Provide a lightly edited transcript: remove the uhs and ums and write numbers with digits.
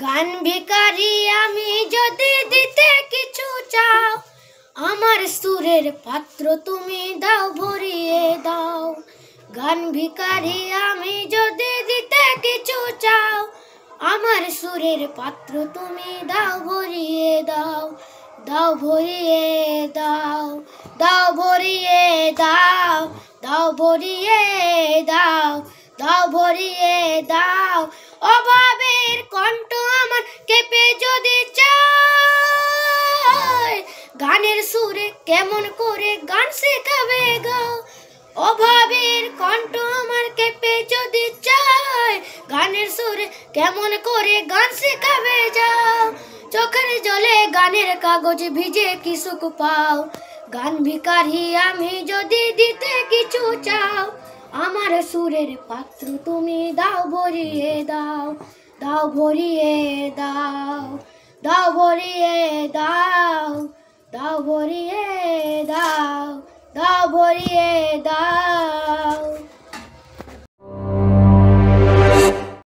গান ভিখারি আমি যদি দিতে কিছু চাও, আমার সুরের পাত্র তুমি দাও ভরিয়ে দাও। গান ভিখারি আমি যদি দিতে কিছু চাও, আমার সুরের পাত্র তুমি দাও ভরিয়ে দাও। দাও ভরিয়ে দাও, দাও ভরিয়ে দাও, দাও ভরিয়ে দাও, দাও ভরিয়ে দাও। অভাবের কণ্ঠ আমার কেঁপে যদি চায়, গানের সুরে কেমন করে গান শেখাবে গাও। অভাবের কণ্ঠ আমার কেঁপে যদি চায়, গানের সুরে কেমন করে গান শেখাবে যাও। চোখের জলে গানের কাগজ ভিজে কি সুখ পাও। গান ভিখারি আমি যদি দিতে কিছু চাও, আমার সুরের পাত্র তুমি দাও ভরিয়ে দাও। দাও ভরিয়ে দাও, দাও ভরিয়ে দাও, দাও ভরিয়ে দাও, দাও ভরিয়ে দাও।